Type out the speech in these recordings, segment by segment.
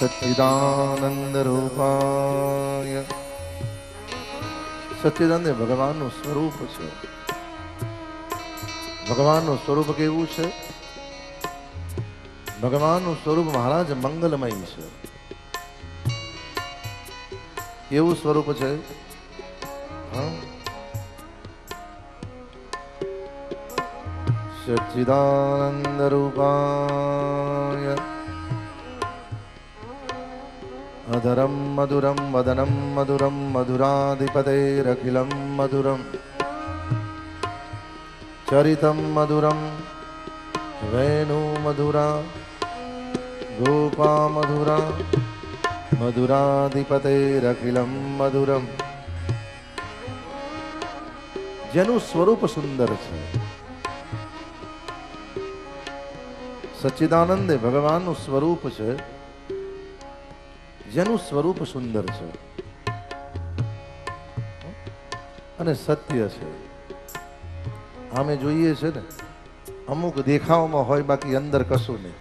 સચ્ચિદાનંદ રૂપાય. સચ્ચિદાનંદ ભગવાનનું સ્વરૂપ છે. ભગવાનનું સ્વરૂપ કેવું છે? ભગવાનનું સ્વરૂપ મહારાજ મંગલમય છે. કેવું સ્વરૂપ છે? સચ્ચિદાનંદ રૂપાય અધરમ મધુરમ વદનમ મધુરમ મધુરાધિપતેરખિલમ મધુરમ ચરિતમ મધુરમ વેણુ મધુરા ગોપા મધુરા મધુરાધિપતેરખિલમ મધુરમ. જેનું સ્વરૂપ સુંદર છે. સચ્ચિદાનંદ એ ભગવાનનું સ્વરૂપ છે. જેનું સ્વરૂપ સુંદર છે અને સત્ય છે. આમે જોઈએ છે ને, અમુક દેખાવમાં હોય, બાકી અંદર કશું નહીં.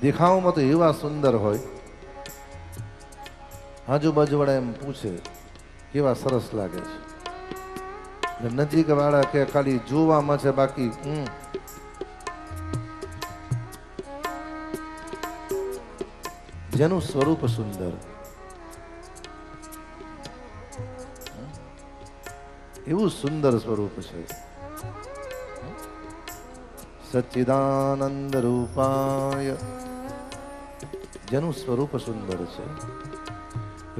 દેખાવમાં તો એવા સુંદર હોય, આજુબાજુ વાળા એમ પૂછે કેવા સરસ લાગે છે. નજીક વાળા કે ખાલી જોવામાં છે, બાકી જેનું સ્વરૂપ સુંદર, એવું સુંદર સ્વરૂપ છે. સચ્ચિદાનંદ રૂપાય, જેનું સ્વરૂપ સુંદર છે.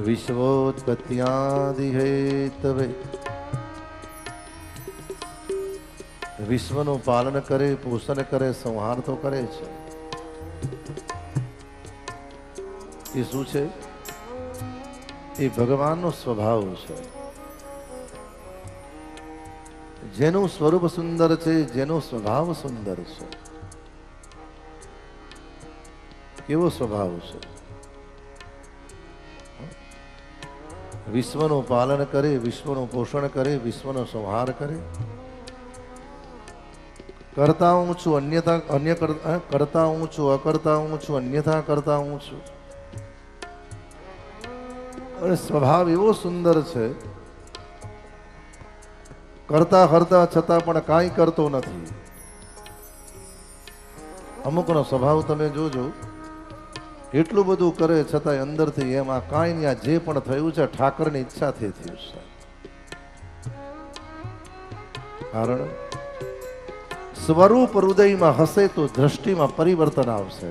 વિશ્વોત્પત્યાદિ હેતવે, વિશ્વનું પાલન કરે, પોષણ કરે, સંહાર તો કરે છે. એ શું છે? એ ભગવાનનો સ્વભાવ છે. જેનું સ્વરૂપ સુંદર છે, જેનો સ્વભાવ સુંદર છે. કેવો સ્વભાવ છે? વિશ્વનું પાલન કરે, વિશ્વનું પોષણ કરે, વિશ્વનો સંહાર કરે. કરતા હું છું, અન્ય કરતા હું છું, અકર્તા હું છું, અન્યથા કરતા હું છું. અને સ્વભાવ એવો સુંદર છે, કરતા કરતા છતાં પણ કાંઈ કરતો નથી. અમુકનો સ્વભાવ તમે જોજો, એટલું બધું કરે છતાં અંદરથી એમાં કાંઈ નહીં, જે પણ થયું છે ઠાકરની ઈચ્છાથી થયું છે. કારણ સ્વરૂપ હૃદયમાં હશે તો દ્રષ્ટિમાં પરિવર્તન આવશે.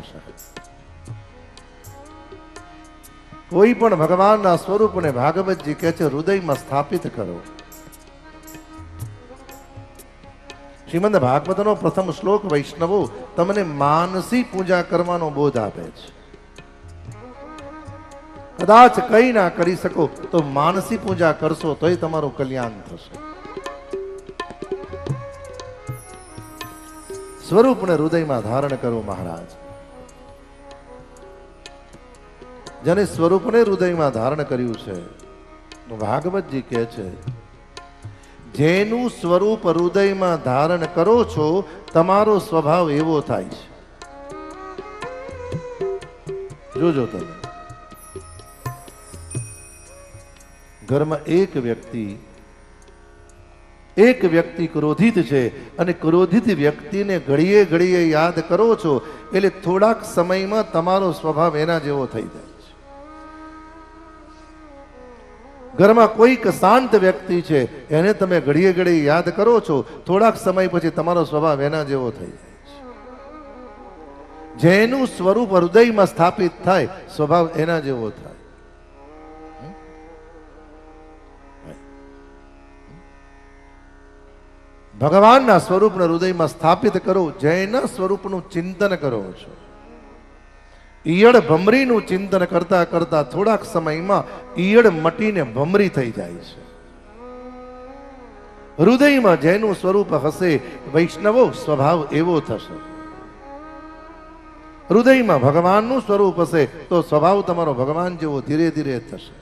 કોઈ પણ ભગવાનના સ્વરૂપને ભાગવતજી કહે છે હૃદયમાં સ્થાપિત કરો. શ્રીમદ ભાગવતનો પ્રથમ શ્લોક વૈષ્ણવો તમને માનસી પૂજા કરવાનો બોધ આપે છે. કદાચ કઈ ના કરી શકો તો માનસી પૂજા કરશો તોય તમારું કલ્યાણ થશે. સ્વરૂપને હૃદયમાં ધારણ કરો મહારાજ. જેને સ્વરૂપને હૃદયમાં ધારણ કર્યું છે, ભાગવતજી કહે છે જેનું સ્વરૂપ હૃદયમાં ધારણ કરો છો તમારો સ્વભાવ એવો થાય છે. જોજો તમે, ઘરમાં એક વ્યક્તિ ક્રોધિત છે અને ક્રોધિત વ્યક્તિને ઘડીએ ઘડીએ યાદ કરો છો એટલે થોડાક સમયમાં તમારો સ્વભાવ એના જેવો થઈ જાય. ઘરમાં કોઈક શાંત વ્યક્તિ છે, એને તમે ઘડીએ ઘડીએ યાદ કરો છો, થોડાક સમય પછી તમારો સ્વભાવ એના જેવો થઈ જાય છે. જેનું સ્વરૂપ હૃદયમાં સ્થાપિત થાય, સ્વભાવ એના જેવો થાય. ભગવાનના સ્વરૂપને હૃદયમાં સ્થાપિત કરો. જેના સ્વરૂપનું ચિંતન કરો છો, ઈયળ ભમરીનું ચિંતન કરતા કરતા થોડાક સમયમાં ઈયળ મટીને ભમરી થઈ જાય છે. હૃદયમાં જેનું સ્વરૂપ હશે વૈષ્ણવો સ્વભાવ એવો થશે. હૃદયમાં ભગવાનનું સ્વરૂપ હશે તો સ્વભાવ તમારો ભગવાન જેવો ધીરે ધીરે થશે.